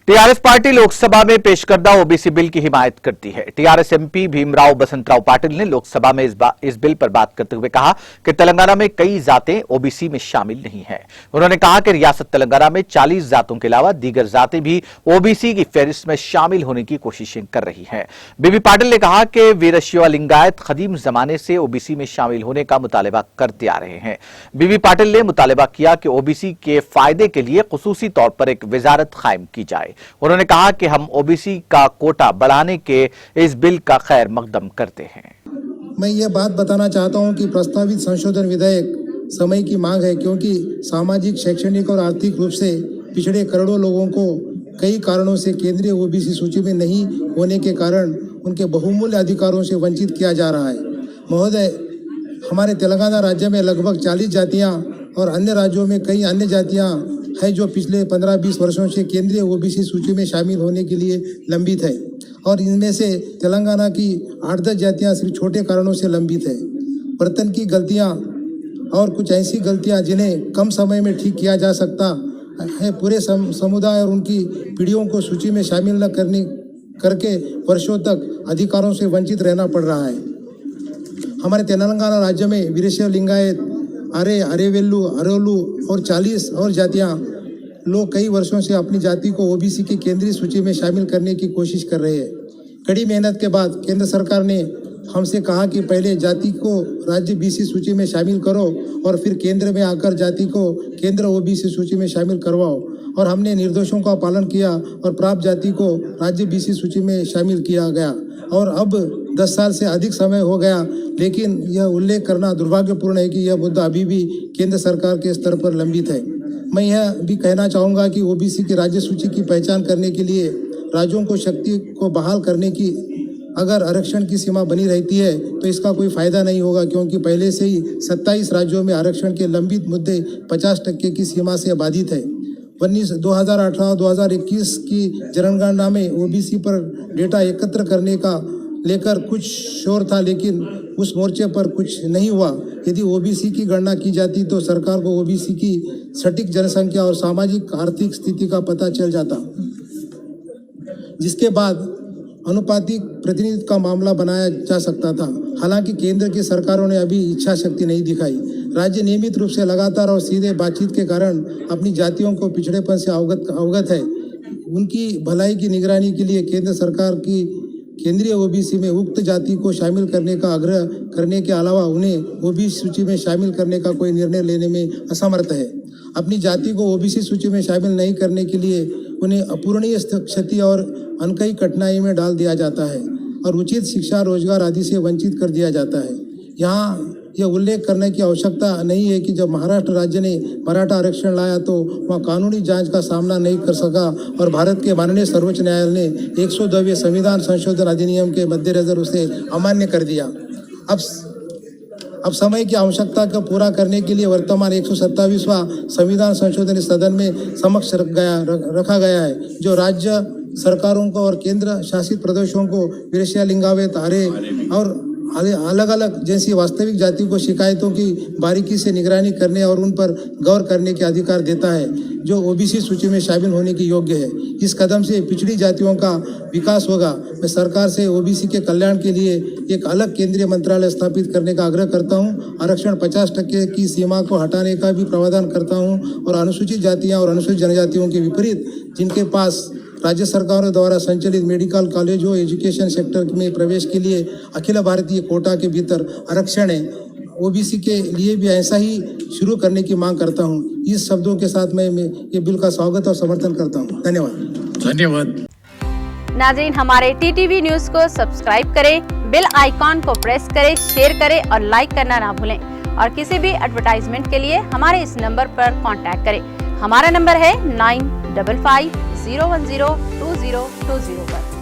TRS party Lok Sabha में पेश करदा ओबीसी बिल की हिमायत करती है। टीआरएस एमपी भीमराव बसंतराव पाटिल ने लोकसभा में इस बिल पर बात करते हुए कहा कि तेलंगाना में कई जातें ओबीसी में शामिल नहीं हैं। उन्होंने कहा कि रियासत तेलंगाना में 40 जातों के अलावा दीगर जातें भी ओबीसी की फेहरिस्त में शामिल होने की कोशिशें कर रही हैं। बीबी पाटिल ने कहा कि वीरशैव लिंगायत कदीम जमाने से ओबीसी में शामिल होने का मुतालबा करते आ रहे हैं। बीबी पाटिल ने मुतालबा किया कि ओबीसी के फायदे के लिए खुसूसी तौर पर एक वजारत कायम की जाए। उन्होंने कहा कि हम ओबीसी का कोटा बढ़ाने के इस बिल का खैर मकदम करते हैं। मैं ये बात बताना चाहता हूं कि प्रस्तावित संशोधन विधेयक समय की मांग है, क्योंकि सामाजिक, शैक्षणिक और आर्थिक रूप से पिछड़े करोड़ों लोगों को कई कारणों से केंद्रीय ओबीसी सूची में नहीं होने के कारण उनके बहुमूल्य अधिकारों से वंचित किया जा रहा है। महोदय, हमारे तेलंगाना राज्य में लगभग 40 जातियां और अन्य राज्यों में कई अन्य जातियां है जो पिछले 15-20 वर्षों से केंद्रीय ओबीसी सूची में शामिल होने के लिए लंबित है, और इनमें से तेलंगाना की 8-10 जातियां सिर्फ छोटे कारणों से लंबित है। बर्तन की गलतियां और कुछ ऐसी गलतियां जिन्हें कम समय में ठीक किया जा सकता है, पूरे समुदाय और उनकी पीढ़ियों को सूची में शामिल न करके वर्षों तक अधिकारों से वंचित रहना पड़ रहा है। हमारे तेलंगाना राज्य में वीरशैव लिंगायत, आर्य, आर्यवेल्लू, अरोलू और 40 और जातियां लोग कई वर्षों से अपनी जाति को ओबीसी की केंद्रीय सूची में शामिल करने की कोशिश कर रहे हैं। कड़ी मेहनत के बाद केंद्र सरकार ने हमसे कहा कि पहले जाति को राज्य बीसी सूची में शामिल करो और फिर केंद्र में आकर जाति को केंद्र ओबीसी सूची में शामिल करवाओ, और हमने निर्देशों का पालन किया और प्राप्त जाति को राज्य बीसी सूची में शामिल किया गया। और अब 10 साल से अधिक समय हो गया, लेकिन यह उल्लेख करना दुर्भाग्यपूर्ण है कि यह मुद्दा अभी भी केंद्र सरकार के स्तर पर लंबित है। मैं यह भी कहना चाहूँगा कि ओबीसी की राज्य सूची की पहचान करने के लिए राज्यों को शक्ति को बहाल करने की अगर आरक्षण की सीमा बनी रहती है तो इसका कोई फायदा नहीं होगा, क्योंकि पहले से ही 27 राज्यों में आरक्षण के लंबित मुद्दे 50% की सीमा से बाधित है। 2018-2021 की जनगणना में ओबीसी पर डेटा एकत्र करने का लेकर कुछ शोर था, लेकिन उस मोर्चे पर कुछ नहीं हुआ। यदि ओबीसी की गणना की जाती तो सरकार को ओबीसी की सटीक जनसंख्या और सामाजिक आर्थिक स्थिति का पता चल जाता, जिसके बाद अनुपातिक प्रतिनिधित्व का मामला बनाया जा सकता था। हालांकि केंद्र की सरकारों ने अभी इच्छा शक्ति नहीं दिखाई। राज्य नियमित रूप से लगातार और सीधे बातचीत के कारण अपनी जातियों को पिछड़ेपन से अवगत है। उनकी भलाई की निगरानी के लिए केंद्र सरकार की केंद्रीय ओबीसी में उक्त जाति को शामिल करने का आग्रह करने के अलावा उन्हें ओबीसी सूची में शामिल करने का कोई निर्णय लेने में असमर्थ है। अपनी जाति को ओबीसी सूची में शामिल नहीं करने के लिए उन्हें अपूरणीय क्षति और अनकही कठिनाई में डाल दिया जाता है और उचित शिक्षा, रोजगार आदि से वंचित कर दिया जाता है। यहाँ यह उल्लेख करने की आवश्यकता नहीं है कि जब महाराष्ट्र राज्य ने मराठा आरक्षण लाया तो वहाँ कानूनी जांच का सामना नहीं कर सका और भारत के माननीय सर्वोच्च न्यायालय ने 102वें संविधान संशोधन अधिनियम के मद्देनजर उसे अमान्य कर दिया। अब समय की आवश्यकता को पूरा करने के लिए वर्तमान 127वां संविधान संशोधन इस सदन में समक्ष रखा गया है, जो राज्य सरकारों को और केंद्र शासित प्रदेशों को वीरशैव लिंगायत, आर्य और अलग अलग जैसी वास्तविक जाति को शिकायतों की बारीकी से निगरानी करने और उन पर गौर करने के अधिकार देता है, जो ओबीसी सूची में शामिल होने के योग्य है। इस कदम से पिछड़ी जातियों का विकास होगा। मैं सरकार से ओबीसी के कल्याण के लिए एक अलग केंद्रीय मंत्रालय स्थापित करने का आग्रह करता हूं। आरक्षण 50% की सीमा को हटाने का भी प्रावधान करता हूं और अनुसूचित जातियां और अनुसूचित जनजातियों के विपरीत जिनके पास राज्य सरकारों द्वारा संचालित मेडिकल कॉलेज हो, एजुकेशन सेक्टर में प्रवेश के लिए अखिल भारतीय कोटा के भीतर आरक्षण है, ओबीसी के लिए भी ऐसा ही शुरू करने की मांग करता हूं। इस शब्दों के साथ मैं ये बिल का स्वागत और समर्थन करता हूं। धन्यवाद। नाज़रीन, हमारे टीटीवी न्यूज को सब्सक्राइब करें, बेल आइकॉन को प्रेस करें, शेयर करें और लाइक करना ना भूलें। और किसी भी एडवर्टाइजमेंट के लिए हमारे इस नंबर पर कांटेक्ट करें। हमारा नंबर है 9550102020 पर।